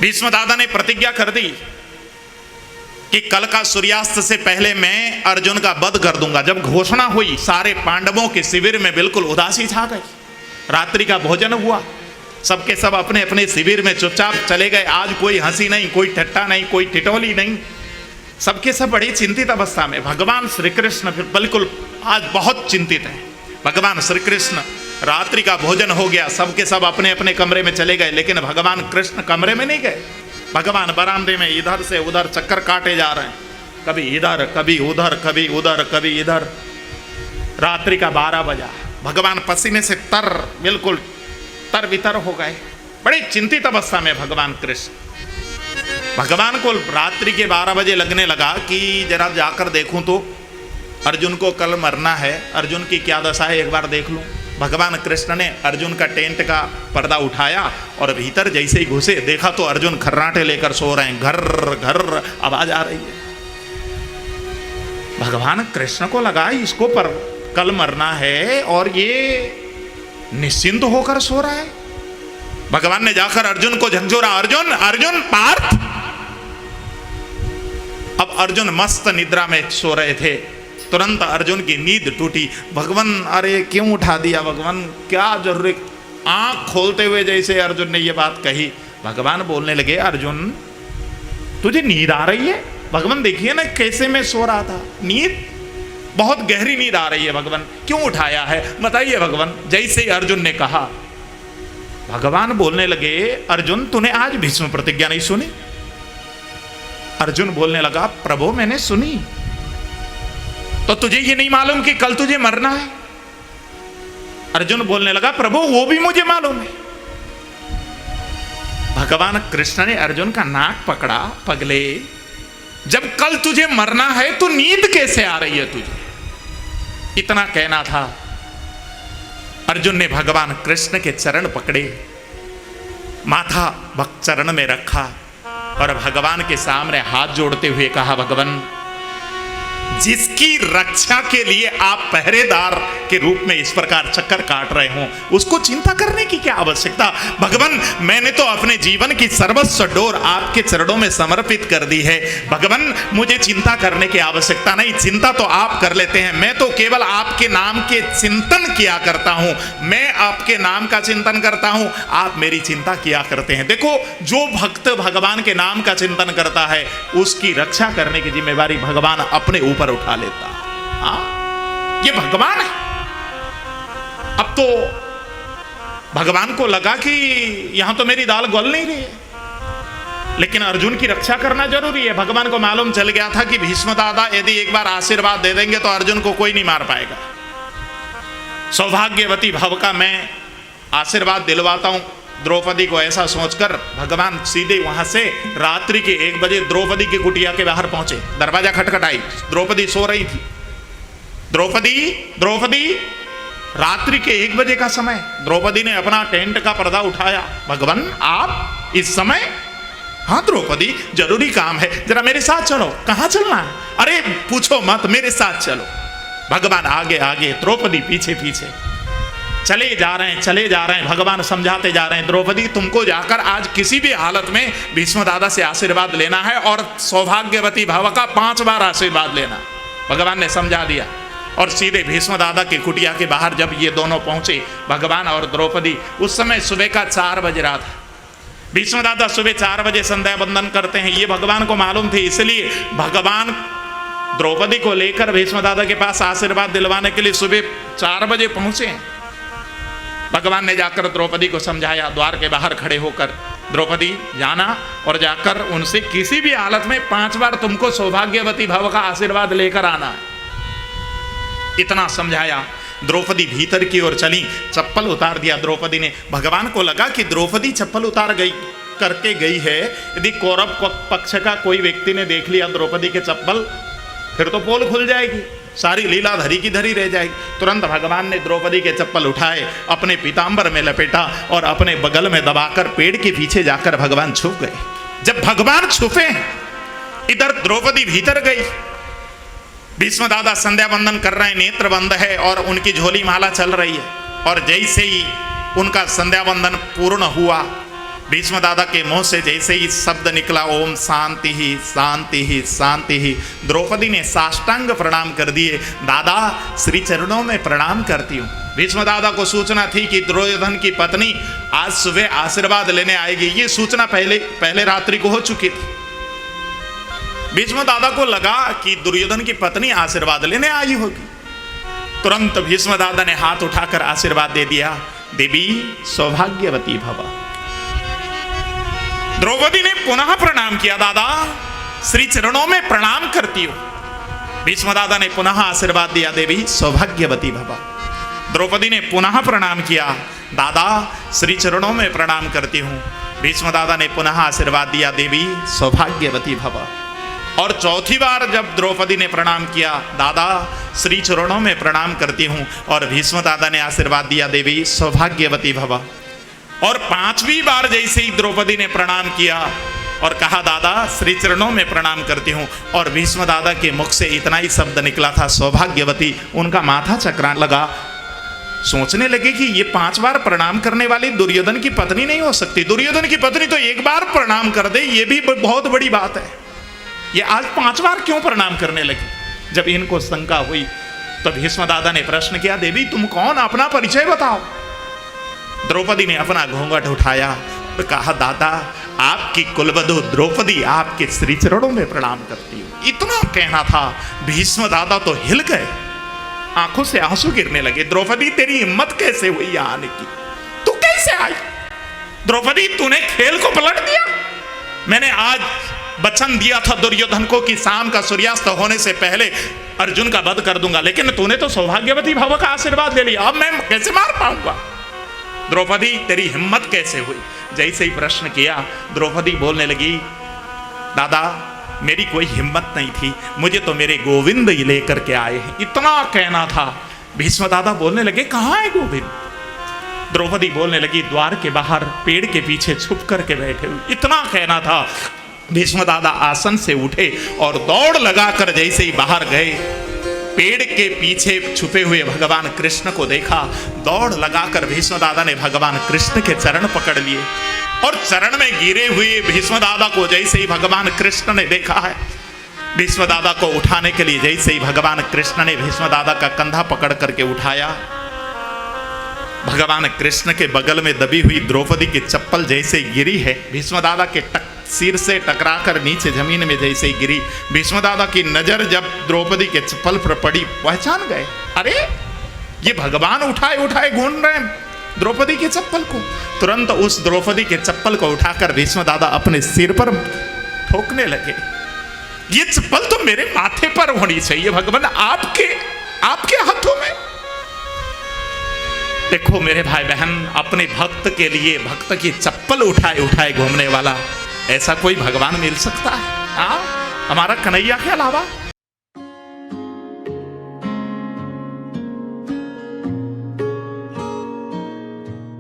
भीष्म दादा ने प्रतिज्ञा कर दी कि कल का सूर्यास्त से पहले मैं अर्जुन का वध कर दूंगा। जब घोषणा हुई सारे पांडवों के शिविर में बिल्कुल उदासी छा गई। रात्रि का भोजन हुआ, सबके सब अपने अपने शिविर में चुपचाप चले गए। आज कोई हंसी नहीं, कोई ठट्टा नहीं, कोई टिटोली नहीं, सबके सब बड़ी चिंतित अवस्था में। भगवान श्री कृष्ण बिल्कुल आज बहुत चिंतित हैं। भगवान श्री कृष्ण, रात्रि का भोजन हो गया, सबके सब अपने अपने कमरे में चले गए, लेकिन भगवान कृष्ण कमरे में नहीं गए। भगवान बरामदे में इधर से उधर चक्कर काटे जा रहे हैं, कभी इधर कभी उधर, कभी उधर कभी इधर। रात्रि का 12 बजा, भगवान पसीने से बिल्कुल तर बितर हो गए, बड़ी चिंतित अवस्था में भगवान कृष्ण। भगवान को रात्रि के 12 बजे लगने लगा कि जरा जाकर देखूं तो अर्जुन को कल मरना है, अर्जुन की क्या दशा है एक बार देख लूं। भगवान कृष्ण ने अर्जुन का टेंट का पर्दा उठाया और भीतर जैसे ही घुसे देखा तो अर्जुन खर्राटे लेकर सो रहे हैं, घर घर आवाज आ रही है। भगवान कृष्ण को लगा इसको पर कल मरना है और ये निश्चिंत होकर सो रहा है। भगवान ने जाकर अर्जुन को झकझोरा, अर्जुन अर्जुन पार्थ। अब अर्जुन मस्त निद्रा में सो रहे थे, तुरंत अर्जुन की नींद टूटी। भगवान, अरे क्यों उठा दिया भगवान, क्या जरूरी। आंख खोलते हुए जैसे अर्जुन ने ये बात कही, भगवान बोलने लगे, अर्जुन तुझे नींद आ रही है? भगवान देखिए ना कैसे मैं सो रहा था, नींद बहुत गहरी नींद आ रही है, भगवान क्यों उठाया है बताइए भगवान। जैसे ही अर्जुन ने कहा, भगवान बोलने लगे, अर्जुन तूने आज भीष्म प्रतिज्ञा नहीं सुनी? अर्जुन बोलने लगा, प्रभु मैंने सुनी, तो तुझे ये नहीं मालूम कि कल तुझे मरना है? अर्जुन बोलने लगा, प्रभु वो भी मुझे मालूम है। भगवान कृष्ण ने अर्जुन का नाक पकड़ा, पगले जब कल तुझे मरना है तो नींद कैसे आ रही है तुझे? इतना कहना था। अर्जुन ने भगवान कृष्ण के चरण पकड़े, माथा चरण में रखा और भगवान के सामने हाथ जोड़ते हुए कहा, भगवान जिसकी रक्षा के लिए आप पहरेदार के रूप में इस प्रकार चक्कर काट रहे हो, उसको चिंता करने की क्या आवश्यकता? भगवान मैंने तो अपने जीवन की सर्वस्व डोर आपके चरणों में समर्पित कर दी है। भगवान मुझे चिंता करने की आवश्यकता नहीं, चिंता तो आप कर लेते हैं, मैं तो केवल आपके नाम के चिंतन किया करता हूं। मैं आपके नाम का चिंतन करता हूं, आप मेरी चिंता किया करते हैं। देखो, जो भक्त भगवान के नाम का चिंतन करता है उसकी रक्षा करने की जिम्मेवारी भगवान अपने ऊपर उठा लेता। ये भगवान है। अब तो भगवान को लगा कि यहां तो मेरी दाल गल नहीं रही है, लेकिन अर्जुन की रक्षा करना जरूरी है। भगवान को मालूम चल गया था कि भीष्म दादा यदि एक बार आशीर्वाद दे देंगे तो अर्जुन को कोई नहीं मार पाएगा। सौभाग्यवती भव का मैं आशीर्वाद दिलवाता हूं द्रौपदी को, ऐसा सोचकर भगवान सीधे वहां से रात्रि के 1 बजे द्रौपदी की कुटिया के बाहर पहुंचे। दरवाजा खटखटाई, द्रौपदी सो रही थी। द्रौपदी रात्रि के 1 बजे का समय, द्रौपदी ने अपना टेंट का पर्दा उठाया। भगवान आप इस समय? हाँ द्रौपदी जरूरी काम है, जरा मेरे साथ चलो। कहां चलना है? अरे पूछो मत, मेरे साथ चलो। भगवान आगे आगे, द्रौपदी पीछे पीछे चले जा रहे हैं। भगवान समझाते जा रहे हैं, द्रौपदी तुमको जाकर आज किसी भी हालत में भीष्म दादा से आशीर्वाद लेना है और सौभाग्यवती भव का 5 बार आशीर्वाद लेना। भगवान ने समझा दिया और सीधे भीष्म दादा की कुटिया के बाहर जब ये दोनों पहुंचे, भगवान और द्रौपदी, उस समय सुबह का 4 बज रहा था। भीष्म दादा सुबह 4 बजे संध्या बंदन करते हैं, ये भगवान को मालूम थे, इसलिए भगवान द्रौपदी को लेकर भीष्म दादा के पास आशीर्वाद दिलवाने के लिए सुबह 4 बजे पहुंचे। भगवान ने जाकर द्रौपदी को समझाया, द्वार के बाहर खड़े होकर, द्रौपदी जाना और जाकर उनसे किसी भी हालत में 5 बार तुमको सौभाग्यवती भव का आशीर्वाद लेकर आना है। इतना समझाया। द्रौपदी भीतर की ओर चली, चप्पल उतार दिया द्रौपदी ने। भगवान को लगा कि द्रौपदी चप्पल उतार करके गई है, यदि कौरव पक्ष का कोई व्यक्ति ने देख लिया द्रौपदी के चप्पल, फिर तो पोल खुल जाएगी, सारी लीला धरी की धरी रह जाएगी। तुरंत भगवान ने द्रौपदी के चप्पल उठाए, अपने पीतांबर में लपेटा और अपने बगल में दबाकर पेड़ के पीछे जाकर भगवान छुप गए। जब भगवान छुपे, इधर द्रौपदी भीतर गई। भीष्म दादा संध्या बंदन कर रहे हैं, नेत्र बंद है और उनकी झोली माला चल रही है। और जैसे ही उनका संध्या बंदन पूर्ण हुआ, भीष्म दादा के मुंह से जैसे ही शब्द निकला, ओम शांति ही शांति ही शांति ही, द्रौपदी ने साष्टांग प्रणाम कर दिए। दादा श्री चरणों में प्रणाम करती हूँ। भीष्म दादा को सूचना थी कि दुर्योधन की पत्नी आज सुबह आशीर्वाद लेने आएगी। ये सूचना पहले रात्रि को हो चुकी थी। भीष्म दादा को लगा कि दुर्योधन की पत्नी आशीर्वाद लेने आई होगी। तुरंत भीष्म दादा ने हाथ उठाकर आशीर्वाद दे दिया, देवी सौभाग्यवती भव। द्रौपदी ने पुनः प्रणाम किया, दादा श्री चरणों में प्रणाम करती हूं। भीष्म दादा ने पुनः आशीर्वाद दिया, देवी सौभाग्यवती भव। द्रौपदी ने पुनः प्रणाम किया, दादा श्री चरणों में प्रणाम करती हूं। भीष्म दादा ने पुनः आशीर्वाद दिया, देवी सौभाग्यवती भव। और चौथी बार जब द्रौपदी ने प्रणाम किया, दादा श्री चरणों में प्रणाम करती हूँ, और भीष्म दादा ने आशीर्वाद दिया, देवी सौभाग्यवती भव। और पांचवी बार जैसे ही द्रौपदी ने प्रणाम किया और कहा, दादा श्री चरणों में प्रणाम करती हूँ, और भीष्म दादा के मुख से इतना ही शब्द निकला था, सौभाग्यवती। उनका माथा चकराने लगा। सोचने लगे कि ये 5 बार प्रणाम करने वाली दुर्योधन की पत्नी नहीं हो सकती। दुर्योधन की पत्नी तो 1 बार प्रणाम कर दे, ये भी बहुत बड़ी बात है। ये आज 5 बार क्यों प्रणाम करने लगी? जब इनको शंका हुई तो भीष्म दादा ने प्रश्न किया, देवी तुम कौन, अपना परिचय बताओ। द्रौपदी ने अपना घूंघट उठाया और कहा, दादा आपकी कुलवधू द्रौपदी आपके श्री चरणों में प्रणाम करती हूँ। इतना कहना था, भीष्म दादा तो हिल गए, आंखों से आंसू गिरने लगे। द्रौपदी तेरी हिम्मत कैसे हुई यहाँ आने की? तू कैसे आई? द्रौपदी तूने खेल को पलट दिया। मैंने आज वचन दिया था दुर्योधन को कि शाम का सूर्यास्त होने से पहले अर्जुन का वध कर दूंगा, लेकिन तूने तो सौभाग्यवती भव का आशीर्वाद ले लिया। अब मैं कैसे मार पाऊंगा? द्रौपदी तेरी हिम्मत कैसे हुई? जैसे ही प्रश्न किया, द्रौपदी बोलने लगी, दादा मेरी कोई हिम्मत नहीं थी, मुझे तो मेरे गोविंद ही लेकर के आए हैं। इतना कहना था। भीष्म दादा बोलने लगे, कहाँ है गोविंद? द्रौपदी बोलने लगी, द्वार के बाहर पेड़ के पीछे छुप करके बैठे हुए। इतना कहना था। भीष्म दादा आसन से उठे और दौड़ लगाकर जैसे ही बाहर गए, पेड़ के पीछे छुपे हुए भगवान कृष्ण को देखा। दौड़ लगाकर भीष्म दादा ने भगवान कृष्ण के चरण पकड़ लिए और चरण में गिरे हुए भीष्म दादा को जैसे ही भगवान कृष्ण ने देखा है, भीष्म दादा को उठाने के लिए जैसे ही भगवान कृष्ण ने भीष्म दादा का कंधा पकड़ करके उठाया, भगवान कृष्ण के बगल में दबी हुई द्रौपदी की चप्पल जैसे गिरी है, भीष्म दादा के सिर से टकराकर नीचे जमीन में जैसे ही गिरी। भीष्म दादा की नजर जब द्रौपदी के चप्पल पर पड़ी, पहचान गए, अरे ये भगवान उठाए उठाए घूम रहे हैं द्रौपदी के चप्पल को। तुरंत उस द्रौपदी के चप्पल को उठाकर भीष्म दादा अपने सिर पर ठोकने लगे। ये चप्पल तो मेरे माथे पर होनी चाहिए भगवान, आपके हाथों में। देखो मेरे भाई बहन, अपने भक्त के लिए भक्त की चप्पल उठाए उठाए घूमने वाला ऐसा कोई भगवान मिल सकता है? हमारा कन्हैया के अलावा?